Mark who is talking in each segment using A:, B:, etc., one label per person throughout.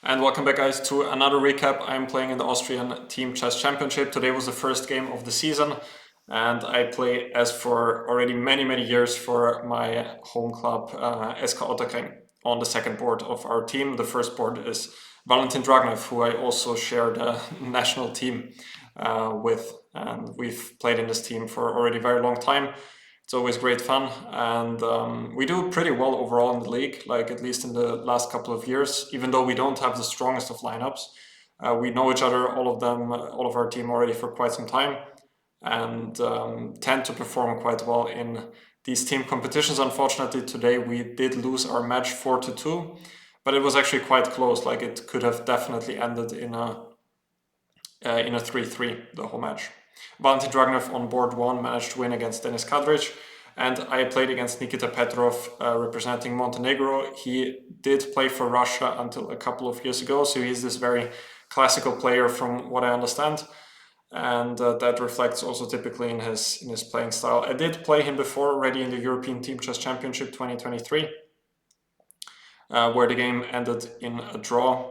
A: And welcome back, guys, to another recap. I'm playing in the Austrian Team Chess Championship. Today was the first game of the season, and I play, as for already many years, for my home club, SK Otterkring, on the second board of our team. The first board is Valentin Dragnev, who I also share the national team with, and we've played in this team for already a very long time. It's always great fun, and we do pretty well overall in the league, like at least in the last couple of years, even though we don't have the strongest of lineups. We know each other, all of them, all of our team already for quite some time, and tend to perform quite well in these team competitions. Unfortunately, today we did lose our match 4-2, but it was actually quite close. Like, it could have definitely ended in a 3-3, the whole match. Valentin Dragnev on board 1 managed to win against Denis Kadric, and I played against Nikita Petrov, representing Montenegro. He did play for Russia until a couple of years ago, so he's this very classical player from what I understand, and that reflects also typically in his playing style. I did play him before already in the European Team Chess Championship 2023, where the game ended in a draw.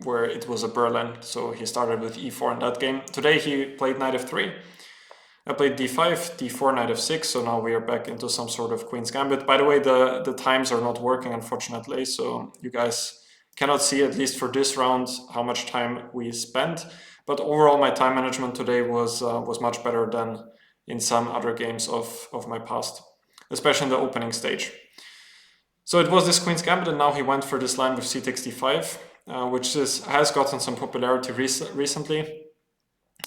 A: Where it was a Berlin, so he started with e4 in that game. Today he played knight f3. I played d5, d4, knight f6, so now we are back into some sort of queen's gambit. By the way, the times are not working, unfortunately, so you guys cannot see, at least for this round, how much time we spent. But overall, my time management today was much better than in some other games of my past, especially in the opening stage. So it was this queen's gambit, and now he went for this line with c takes d5. Which has gotten some popularity recently.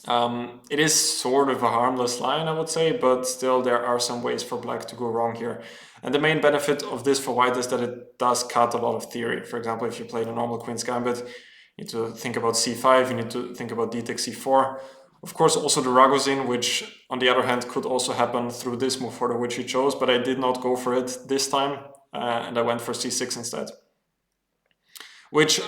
A: It is sort of a harmless line, I would say, but still there are some ways for black to go wrong here. And the main benefit of this for white is that it does cut a lot of theory. For example, if you play the normal queen's gambit, you need to think about c5, you need to think about d takes c4. Of course, also the Ragozin, which on the other hand could also happen through this move order which he chose, but I did not go for it this time, and I went for c6 instead. Which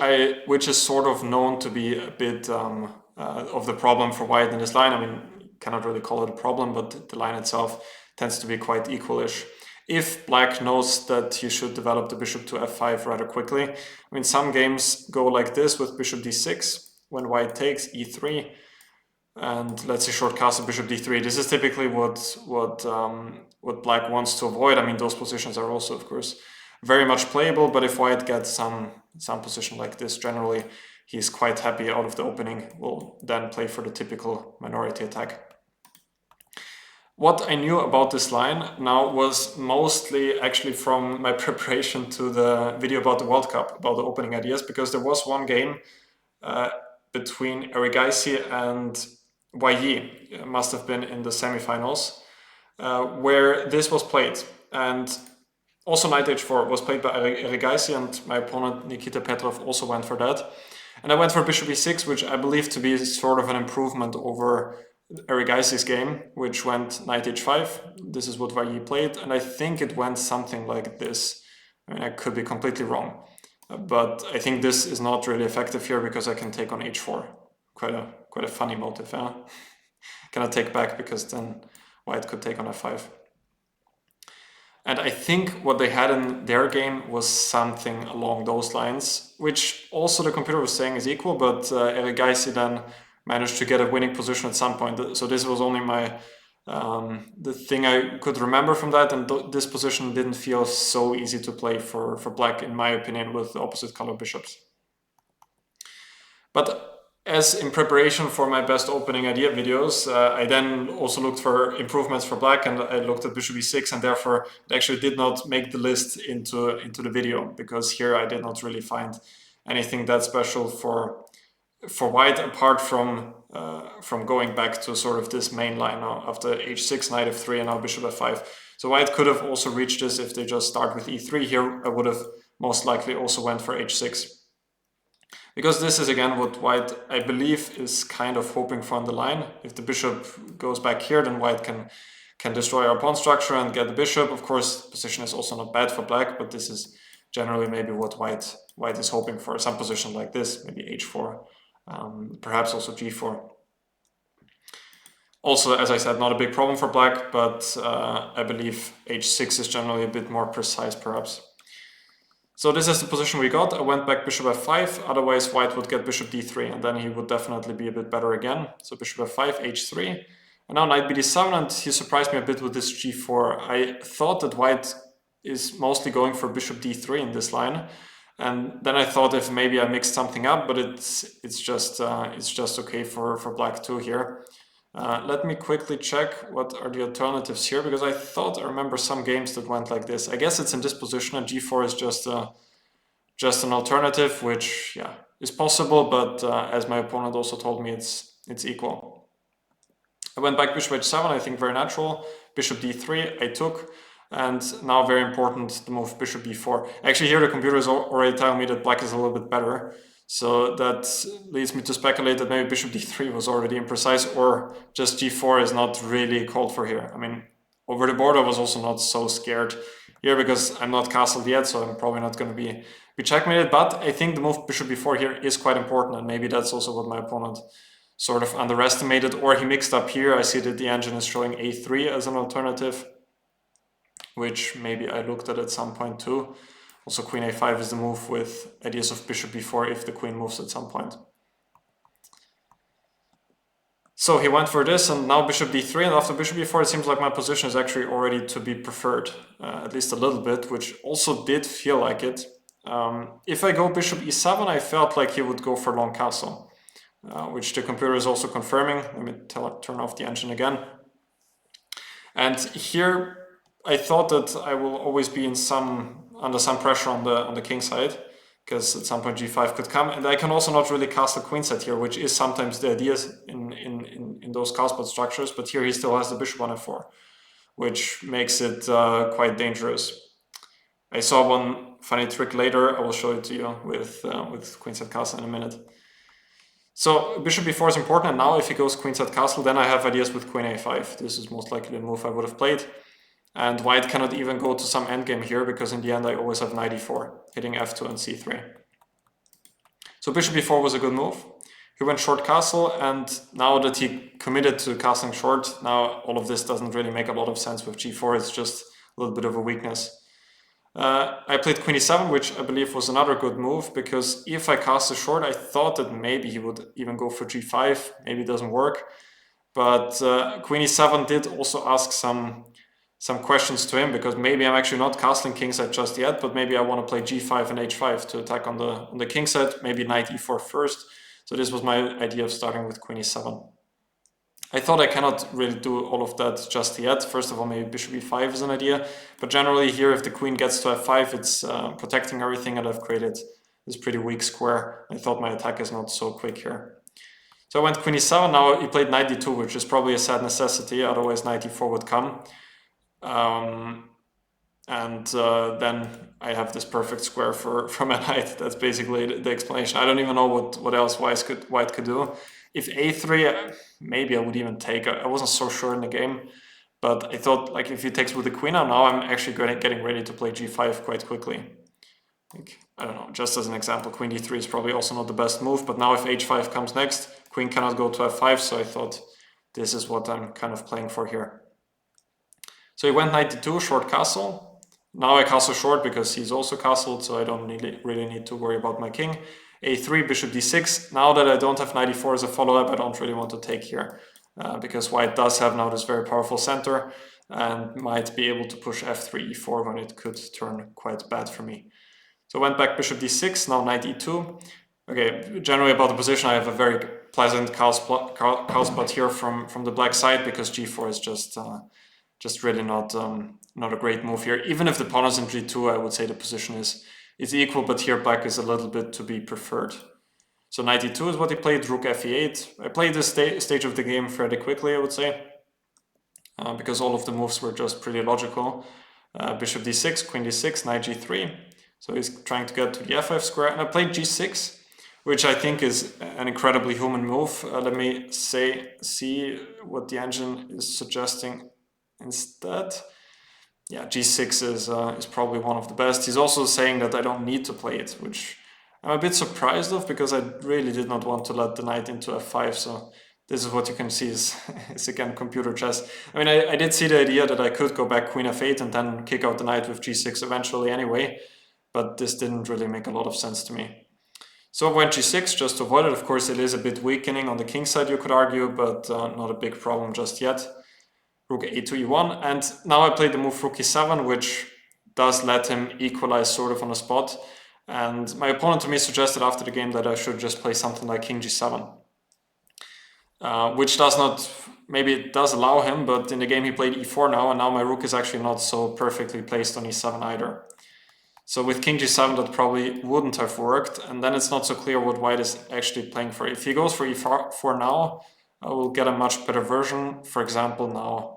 A: is sort of known to be a bit of the problem for white in this line. I mean, you cannot really call it a problem, but the line itself tends to be quite equalish. If black knows that he should develop the bishop to f5 rather quickly. I mean, some games go like this with bishop d6, when white takes e3, and let's say short castle bishop d3. This is typically what black wants to avoid. I mean, those positions are also, of course, very much playable, but if white gets some position like this, generally he's quite happy out of the opening, will then play for the typical minority attack. What I knew about this line now was mostly actually from my preparation to the video about the World Cup, about the opening ideas, because there was one game between Erigaisi and YE, it must have been in the semifinals, where this was played. And also knight h4 was played by Erigaisi, and my opponent Nikita Petrov also went for that. And I went for bishop e6, which I believe to be sort of an improvement over Erigaisi's game, which went knight h5. This is what YE played, and I think it went something like this. I mean, I could be completely wrong, but I think this is not really effective here because I can take on h4. Quite a funny motive, huh? Cannot take back because then white could take on f5. And I think what they had in their game was something along those lines, which also the computer was saying is equal, but Erigaisi then managed to get a winning position at some point. So this was only the thing I could remember from that, and this position didn't feel so easy to play for black, in my opinion, with the opposite color bishops. But as in preparation for my best opening idea videos, I then also looked for improvements for black, and I looked at bishop e6, and therefore it actually did not make the list into the video, because here I did not really find anything that special for white, apart from going back to sort of this main line now after h6, knight f3, and now bishop f5. So white could have also reached this if they just start with e3. Here I would have most likely also went for h6. Because this is again what white, I believe, is kind of hoping for on the line. If the bishop goes back here, then white can destroy our pawn structure and get the bishop. Of course, the position is also not bad for black, but this is generally maybe what white is hoping for. Some position like this, maybe h4, perhaps also g4. Also, as I said, not a big problem for black, but I believe h6 is generally a bit more precise, perhaps. So this is the position we got. I went back bishop f5, otherwise white would get bishop d3, and then he would definitely be a bit better again. So bishop f5, h3, and now knight bd7, and he surprised me a bit with this g4. I thought that white is mostly going for bishop d3 in this line, and then I thought if maybe I mixed something up, but it's just okay for black too here. Let me quickly check what are the alternatives here, because I thought I remember some games that went like this. I guess it's in this position, and g4 is just an alternative, which is possible, but as my opponent also told me, it's equal. I went back bishop h7, I think very natural. Bishop d3, I took. And now very important, the move bishop b4. Actually here the computer is already telling me that black is a little bit better. So that leads me to speculate that maybe bishop d3 was already imprecise, or just g4 is not really called for here. I mean, over the board I was also not so scared here because I'm not castled yet, so I'm probably not going to be checkmated. But I think the move bishop b4 here is quite important, and maybe that's also what my opponent sort of underestimated, or he mixed up here. I see that the engine is showing a3 as an alternative, which maybe I looked at some point too. Also queen a5 is the move with ideas of bishop b4 if the queen moves at some point. So he went for this, and now bishop d3, and after bishop b4 it seems like my position is actually already to be preferred, at least a little bit, which also did feel like it. If I go bishop e7, I felt like he would go for long castle, which the computer is also confirming. Let me turn off the engine again. And here I thought that I will always be under some pressure on the king side, because at some point g5 could come, and I can also not really castle queenside here, which is sometimes the idea in those castboard structures, but here he still has the bishop on f4, which makes it quite dangerous. I saw one funny trick later, I will show it to you with queenside castle in a minute. So bishop b4 is important, and now if he goes queenside castle, then I have ideas with queen a5. This is most likely the move I would have played. And white cannot even go to some endgame here, because in the end I always have knight e4, hitting f2 and c3. So bishop b4 was a good move. He went short castle, and now that he committed to castling short, now all of this doesn't really make a lot of sense with g4, it's just a little bit of a weakness. I played queen e7, which I believe was another good move, because if I cast a short, I thought that maybe he would even go for g5, maybe it doesn't work. But queen e7 did also ask some questions to him, because maybe I'm actually not castling kingside just yet, but maybe I want to play g5 and h5 to attack on the kingside, maybe knight e4 first. So this was my idea of starting with queen e7. I thought I cannot really do all of that just yet. First of all, maybe bishop e5 is an idea, but generally here if the queen gets to f5, it's protecting everything, and I've created this pretty weak square. I thought my attack is not so quick here. So I went queen e7, now he played knight d2, which is probably a sad necessity, otherwise knight e4 would come. Then I have this perfect square for my knight. That's basically the explanation. I don't even know what else white could do. If a3, maybe I would even take. I wasn't so sure in the game, but I thought like if he takes with the queen now I'm actually getting ready to play g5 quite quickly. Like, I don't know, just as an example, queen d3 is probably also not the best move, but now if h5 comes next, queen cannot go to f5, so I thought this is what I'm kind of playing for here. So he went knight d2, short castle. Now I castle short because he's also castled, so I don't really need to worry about my king. a3, bishop d6. Now that I don't have knight e4 as a follow-up, I don't really want to take here, because white does have now this very powerful center and might be able to push f3, e4 when it could turn quite bad for me. So I went back bishop d6, now knight e2. Okay, generally about the position, I have a very pleasant cow spot here from the black side, because g4 is just really not a great move here. Even if the pawn is in g2, I would say the position is equal, but here black is a little bit to be preferred. So knight e2 is what he played, rook fe8. I played this stage of the game fairly quickly, I would say, because all of the moves were just pretty logical. Bishop d6, queen d6, knight g3. So he's trying to get to the f5 square, and I played g6, which I think is an incredibly human move. Let me see what the engine is suggesting instead. Yeah, g6 is probably one of the best. He's also saying that I don't need to play it, which I'm a bit surprised of, because I really did not want to let the knight into f5. So this is what you can see is again computer chess. I mean, I did see the idea that I could go back queen f8 and then kick out the knight with g6 eventually anyway. but this didn't really make a lot of sense to me. So I went g6 just to avoid it. Of course, it is a bit weakening on the king side, you could argue, but not a big problem just yet. Rook a2 e1, and now I played the move rook e7, which does let him equalize sort of on the spot. And my opponent to me suggested after the game that I should just play something like king g7, which does not, maybe it does allow him, but in the game he played e4 now, and now my rook is actually not so perfectly placed on e7 either. So with king g7 that probably wouldn't have worked, and then it's not so clear what white is actually playing for. If he goes for e4 now, I will get a much better version. For example, now,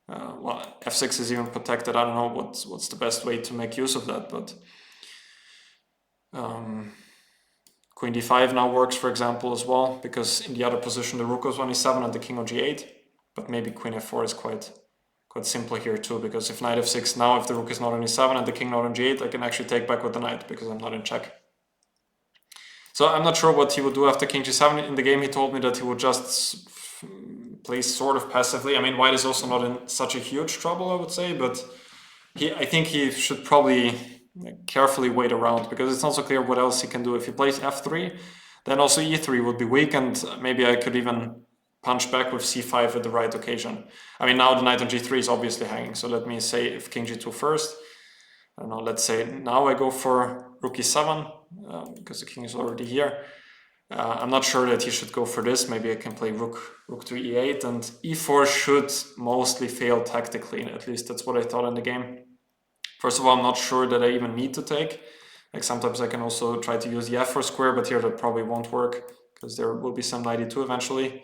A: well, f6 is even protected. I don't know what's the best way to make use of that, but queen d5 now works, for example, as well, because in the other position the rook goes on e7 and the king on g8, but maybe queen f4 is quite simple here too, because if knight f6 now, if the rook is not on e7 and the king not on g8, I can actually take back with the knight because I'm not in check. So I'm not sure what he would do after king g7. In the game he told me that he would just play sort of passively. I mean, white is also not in such a huge trouble, I would say, but I think he should probably carefully wait around, because it's not so clear what else he can do. If he plays f3, then also e3 would be weak, and maybe I could even punch back with c5 at the right occasion. I mean, now the knight on g3 is obviously hanging, so let me say if king g2 first, I don't know, let's say now I go for rook e7, because the king is already here. I'm not sure that he should go for this. Maybe I can play rook to e8, and e4 should mostly fail tactically, at least that's what I thought in the game. First of all, I'm not sure that I even need to take. Like sometimes I can also try to use the f4 square, but here that probably won't work, because there will be some knight e2 eventually.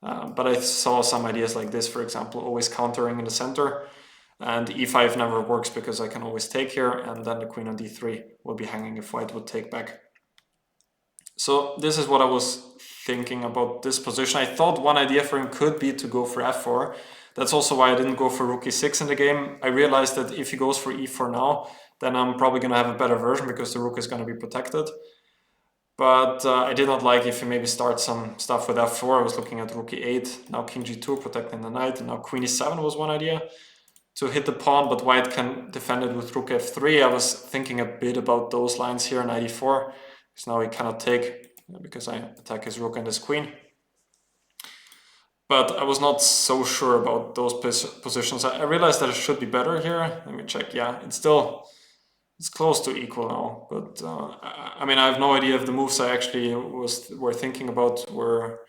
A: But I saw some ideas like this, for example, always countering in the center, and e5 never works because I can always take here, and then the queen on d3 will be hanging if white would take back. So this is what I was thinking about this position. I thought one idea for him could be to go for f4. That's also why I didn't go for rook e6 in the game. I realized that if he goes for e4 now, then I'm probably going to have a better version because the rook is going to be protected. But I did not like if he maybe starts some stuff with f4. I was looking at rook e8, now king g2 protecting the knight, and now queen e7 was one idea to hit the pawn, but white can defend it with rook f3. I was thinking a bit about those lines here, knight e4, because now he cannot take because I attack his rook and his queen. But I was not so sure about those positions. I realized that it should be better here. Let me check. Yeah, it's close to equal now, but I mean, I have no idea if the moves I actually were thinking about were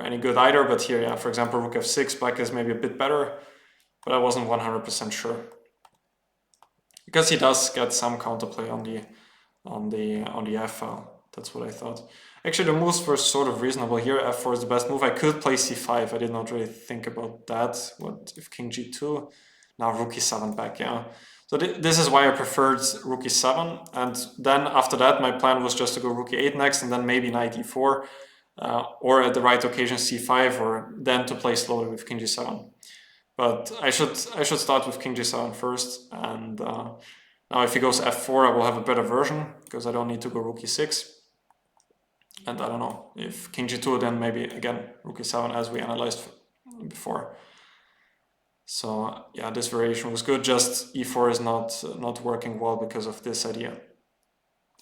A: any good either. But here, yeah, for example, rook f6, black is maybe a bit better, but I wasn't 100% sure, because he does get some counterplay on the f file. That's what I thought. Actually, the moves were sort of reasonable here. f4 is the best move. I could play c5. I did not really think about that. What if king g2? Now rook e7 back, yeah. So this is why I preferred rook e7, and then after that my plan was just to go rook e8 next, and then maybe knight e4, or at the right occasion c5, or then to play slowly with king g7. But I should start with king g7 first, and now if he goes f4 I will have a better version, because I don't need to go rook e6. And I don't know, if king g2, then maybe again rook e7 as we analyzed before. So yeah, this variation was good, just e4 is not working well because of this idea.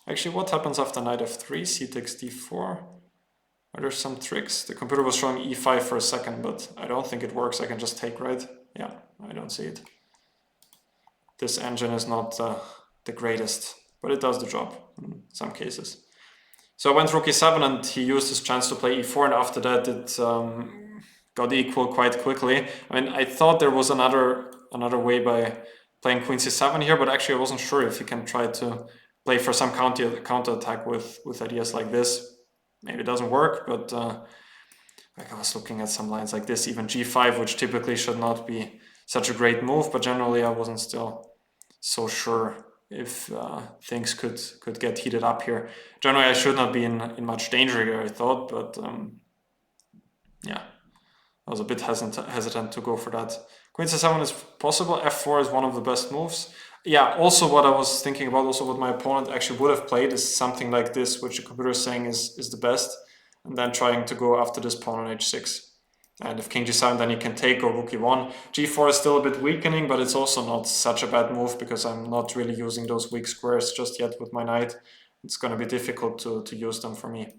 A: Actually, what happens after knight f3, c takes d4? Are there some tricks? The computer was showing e5 for a second, but I don't think it works. I can just take, right? Yeah, I don't see it. This engine is not the greatest, but it does the job in some cases. So I went rook e7, and he used his chance to play e4, and after that it got equal quite quickly. I mean, I thought there was another way by playing queen c7 here, but actually I wasn't sure if he can try to play for some counter attack with ideas like this. Maybe it doesn't work, but like I was looking at some lines like this, even g5, which typically should not be such a great move, but generally I wasn't still so sure if things could get heated up here. Generally I should not be in much danger here, I thought, but yeah, I was a bit hesitant to go for that. Queen c7 is possible, f4 is one of the best moves. Yeah, also what I was thinking about, also what my opponent actually would have played is something like this, which the computer is saying is the best, and then trying to go after this pawn on h6. And if king g7, then he can take, or rook e1. g4 is still a bit weakening, but it's also not such a bad move because I'm not really using those weak squares just yet with my knight. It's going to be difficult to use them for me.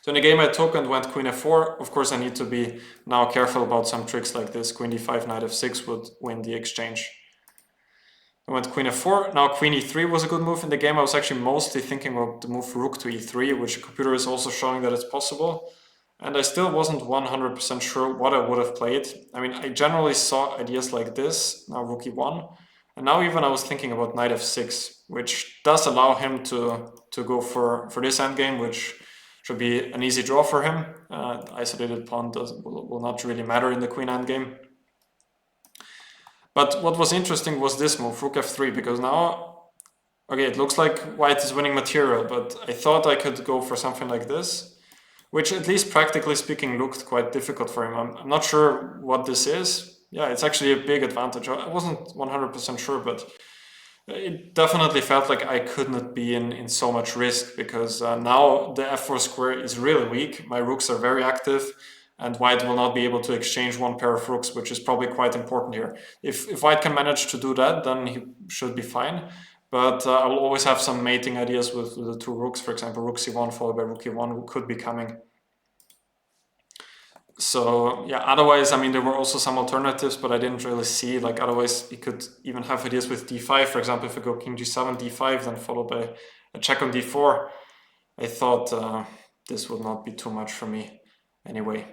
A: So in the game I took and went queen f4. Of course I need to be now careful about some tricks like this. Queen d5, knight f6 would win the exchange. I went queen f4. Now queen e3 was a good move in the game. I was actually mostly thinking about the move rook to e3, which the computer is also showing that it's possible. And I still wasn't 100% sure what I would have played. I mean, I generally saw ideas like this, now rook e1. And now even I was thinking about knight f6, which does allow him to go for this endgame, which should be an easy draw for him. The isolated pawn will not really matter in the queen endgame. But what was interesting was this move, rook f3, because now, okay, it looks like white is winning material, but I thought I could go for something like this, which at least practically speaking looked quite difficult for him. I'm not sure what this is. Yeah, it's actually a big advantage. I wasn't 100% sure, but it definitely felt like I could not be in so much risk because now the f4 square is really weak. My rooks are very active and white will not be able to exchange one pair of rooks, which is probably quite important here. If white can manage to do that, then he should be fine. But I will always have some mating ideas with the two rooks. For example, rook c1 followed by rook e1 who could be coming. So yeah, otherwise, I mean, there were also some alternatives, but I didn't really see, like, otherwise you could even have ideas with d5. For example, if I go king g7, d5, then followed by a check on d4. I thought this would not be too much for me anyway.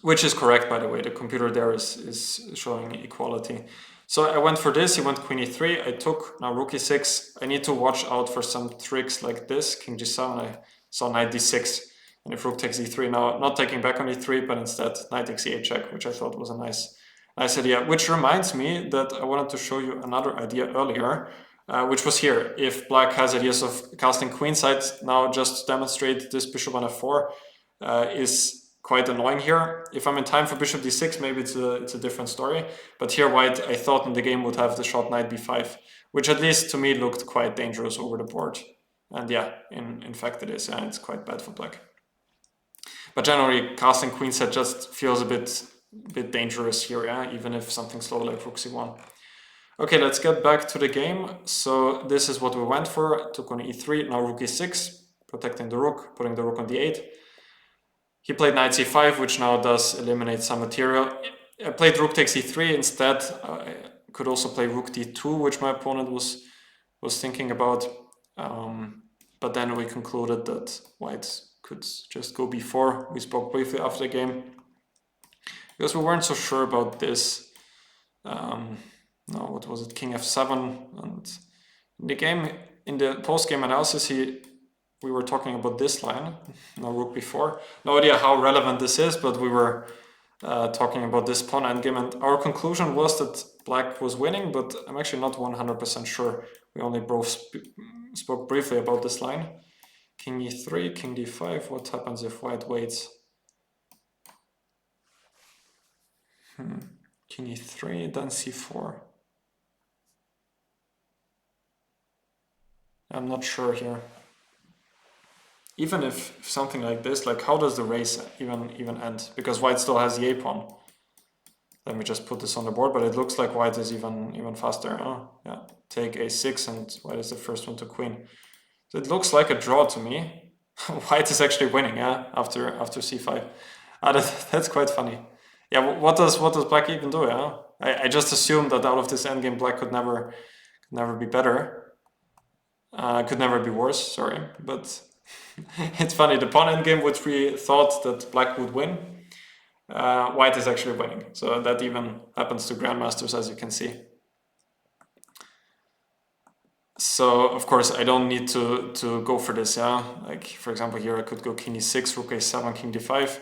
A: Which is correct, by the way. The computer there is showing equality. So I went for this, he went queen e3, I took, now rook e6. I need to watch out for some tricks like this, king g7, I saw knight d6. And if rook takes e3, now not taking back on e3, but instead knight takes e8 check, which I thought was a nice idea. Which reminds me that I wanted to show you another idea earlier, which was here. If black has ideas of casting queenside, now just to demonstrate this bishop on f4 is quite annoying here. If I'm in time for bishop d6, maybe it's a different story. But here white, I thought in the game, would have the shot knight b5, which at least to me looked quite dangerous over the board. And yeah, in fact it is, and it's quite bad for black. But generally, casting queenside just feels a bit dangerous here, yeah? Even if something slow like rook c1. Okay, let's get back to the game. So this is what we went for. Took on e3, now rook e6, protecting the rook, putting the rook on d8. He played knight c5, which now does eliminate some material. I played rook takes e3 instead. I could also play rook d2, which my opponent was thinking about. But then we concluded that white could just go b4. We spoke briefly after the game because we weren't so sure about this. No, what was it? King f7. And in the game, in the post-game analysis, we were talking about this line, no rook b4. No idea how relevant this is, but we were talking about this pawn endgame, and our conclusion was that black was winning, but I'm actually not 100% sure. We only both spoke briefly about this line. King e3, king d5, what happens if white waits? King e3, then c4. I'm not sure here. Even if something like this, like how does the race even end? Because white still has the a pawn. Let me just put this on the board, but it looks like white is even faster. Oh, yeah, take a6 and white is the first one to queen. So it looks like a draw to me. White is actually winning, yeah, after c5. That's quite funny. Yeah, what does black even do? Yeah, I just assumed that out of this endgame, black could never be better. Could never be worse. Sorry, but it's funny. The pawn endgame, which we thought that black would win, white is actually winning. So that even happens to grandmasters, as you can see. So of course I don't need to go for this, yeah. Like for example here I could go king e6, rook a7, king d5,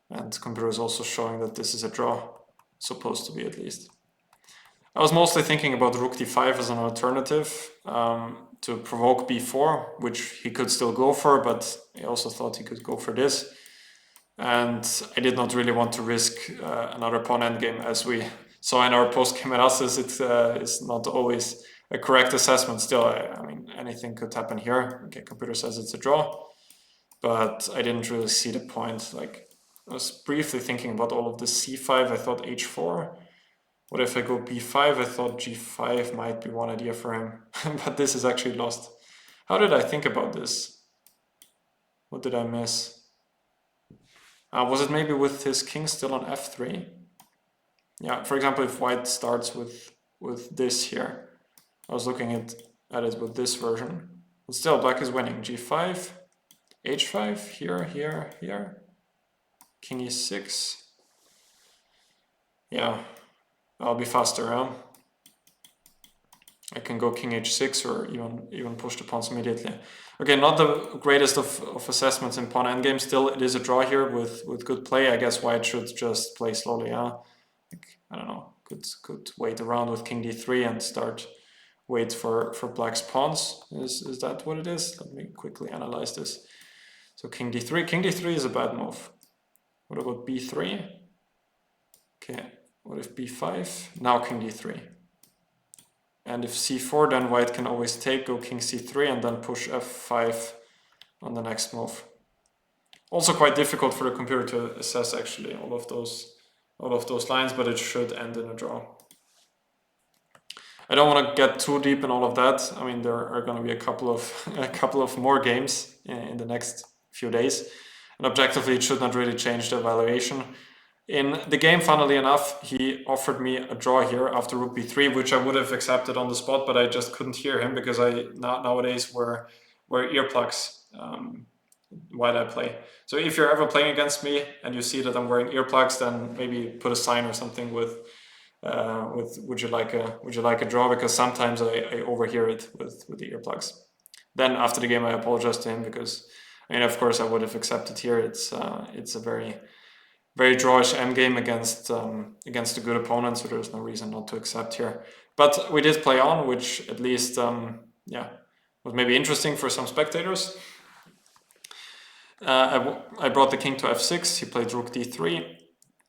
A: and the computer is also showing that this is a draw, supposed to be at least. I was mostly thinking about rook d5 as an alternative to provoke b4, which he could still go for, but I also thought he could go for this. And I did not really want to risk another pawn endgame, as we saw in our post-game analysis. It is not always a correct assessment still. I mean, anything could happen here. Okay, computer says it's a draw, but I didn't really see the point. Like, I was briefly thinking about all of this. c5, I thought h4. What if I go b5? I thought g5 might be one idea for him, but this is actually lost. How did I think about this? What did I miss? Was it maybe with his king still on f3? Yeah, for example, if white starts with this here, I was looking at it with this version. But still, black is winning. g5, h5, here, here, here. King e6. Yeah, I'll be faster, huh? I can go king h6 or even push the pawns immediately. Okay, not the greatest of assessments in pawn endgame. Still, it is a draw here with good play. I guess white should just play slowly, huh? Like, I don't know, could wait around with king d3 and wait for black's pawns. Is that what it is? Let me quickly analyze this. So king d3. King d3 is a bad move. What about b3? Okay, what if b5? Now king d3. And if c4, then white can always take, go king c3, and then push f5 on the next move. Also quite difficult for the computer to assess actually all of those lines, but it should end in a draw. I don't want to get too deep in all of that. I mean, there are going to be a couple of more games in the next few days, and objectively, it should not really change the evaluation. In the game, funnily enough, he offered me a draw here after rook b3, which I would have accepted on the spot, but I just couldn't hear him because nowadays wear earplugs while I play. So if you're ever playing against me and you see that I'm wearing earplugs, then maybe put a sign or something with would you like a draw, because sometimes I overhear it with the earplugs. Then after the game, I apologize to him because, I mean, of course, I would have accepted here. It's a very drawish endgame against a good opponent, so there's no reason not to accept here. But we did play on, which at least was maybe interesting for some spectators. I brought the king to f6. He played rook d3.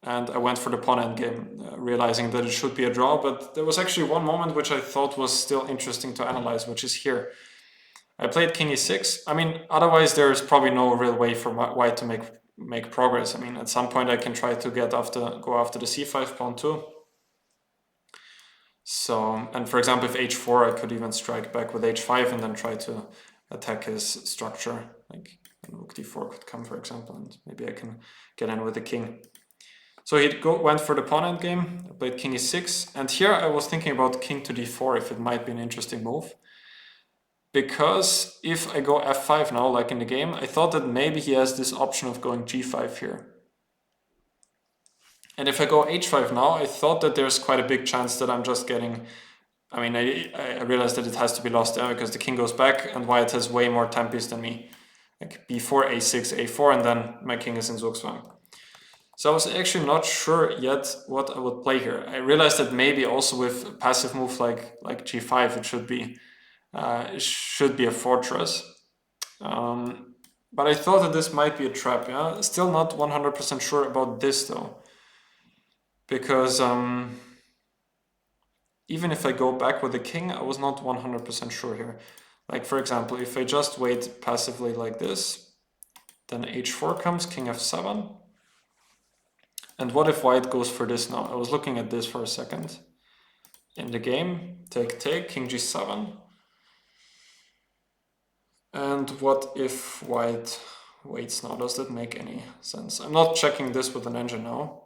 A: And I went for the pawn endgame, realizing that it should be a draw. But there was actually one moment which I thought was still interesting to analyze, which is here. I played king e6. I mean, otherwise there's probably no real way for white to make progress. I mean, at some point I can try to go after the c5 pawn too. So, and for example, if h4, I could even strike back with h5 and then try to attack his structure. Like rook d4 could come, for example, and maybe I can get in with the king. So he went for the pawn endgame, I played king e6, and here I was thinking about king to d4 if it might be an interesting move. Because if I go f5 now, like in the game, I thought that maybe he has this option of going g5 here. And if I go h5 now, I thought that there's quite a big chance that I'm just getting... I mean, I realized that it has to be lost there because the king goes back and white has way more tempis than me. Like b4, a6, a4, and then my king is in Zugzwang. So I was actually not sure yet what I would play here. I realized that maybe also with a passive move like g5, it should be a fortress. But I thought that this might be a trap. Yeah, still not 100% sure about this though, because even if I go back with the king, I was not 100% sure here. Like for example, if I just wait passively like this, then h4 comes, king f7. And what if white goes for this now? I was looking at this for a second. In the game, take, king g7. And what if white waits now? Does that make any sense? I'm not checking this with an engine now.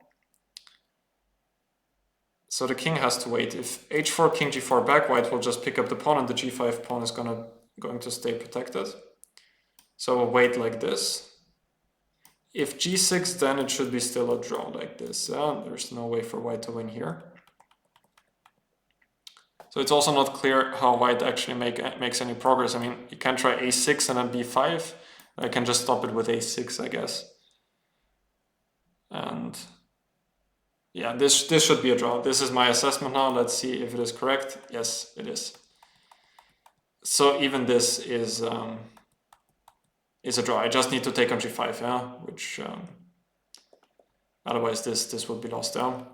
A: So the king has to wait. If h4, king g4 back, white will just pick up the pawn and the g5 pawn is going to stay protected. So we'll wait like this. If g6, then it should be still a draw like this. There's no way for white to win here. So it's also not clear how white actually makes any progress. I mean, you can try a6 and then b5. I can just stop it with a6, I guess. And yeah, this should be a draw. This is my assessment now. Let's see if it is correct. Yes, it is. So even this is a draw. I just need to take on g5, yeah, which otherwise this would be lost down.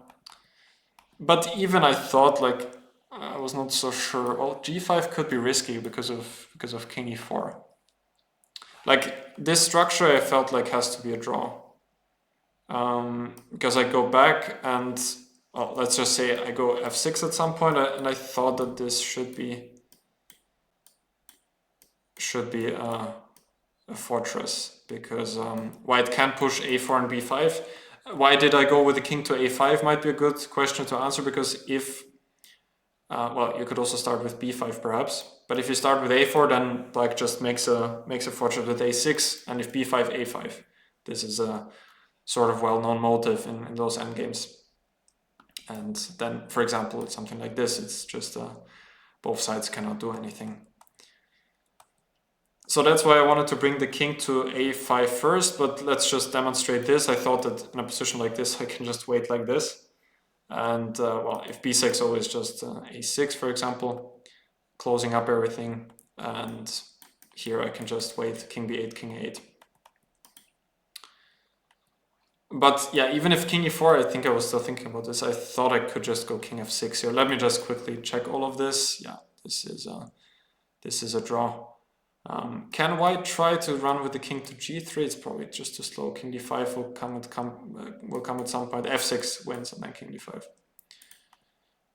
A: But even I thought, like, I was not so sure. Well, g5 could be risky because of king e4. Like this structure, I felt like has to be a draw. because I go back and, well, let's just say I go f6 at some point, and I thought that this should be a fortress, because white can push a4 and b5. Why did I go with the king to a5 might be a good question to answer, because if, well, you could also start with b5 perhaps, but if you start with a4, then black just makes a fortress with a6, and if b5, a5. This is a sort of well-known motive in those endgames. And then, for example, it's something like this. It's just both sides cannot do anything. So that's why I wanted to bring the king to a5 first, but let's just demonstrate this. I thought that in a position like this, I can just wait like this. And, well, if b6 always just a6, for example, closing up everything. And here I can just wait king b8, king a8. But yeah, even if king e4, I think I was still thinking about this. I thought I could just go king f6 here. Let me just quickly check all of this. Yeah, this is a draw. Can white try to run with the king to g3? It's probably just too slow. King d5 will come at some point. f6 wins, and then king d5.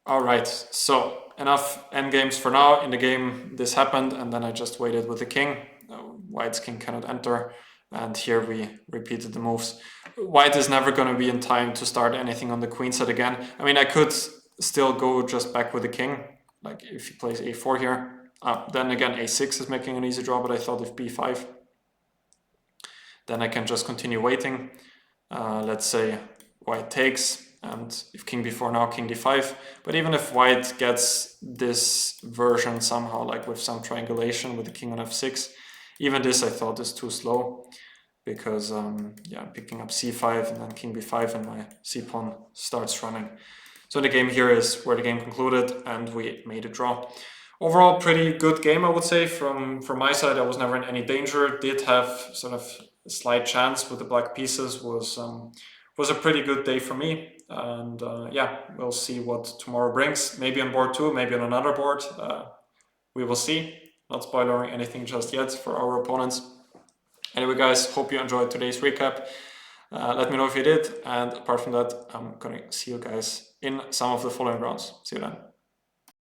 A: All right, so enough endgames for now. In the game, this happened, and then I just waited with the king. White's king cannot enter, and here we repeated the moves. White is never going to be in time to start anything on the queen side again. I mean, I could still go just back with the king, like if he plays a4 here. Then again, a6 is making an easy draw, but I thought if b5, then I can just continue waiting. Let's say white takes, and if king b4 now, king d5. But even if white gets this version somehow, like with some triangulation with the king on f6, even this I thought is too slow, because yeah, picking up c5 and then king b5 and my c-pawn starts running. So the game here is where the game concluded, and we made a draw. Overall, pretty good game, I would say. From my side, I was never in any danger. Did have sort of a slight chance with the black pieces. Was a pretty good day for me. And yeah, we'll see what tomorrow brings. Maybe on board 2, maybe on another board. We will see. Not spoiling anything just yet for our opponents. Anyway, guys, hope you enjoyed today's recap. Let me know if you did. And apart from that, I'm going to see you guys in some of the following rounds. See you then.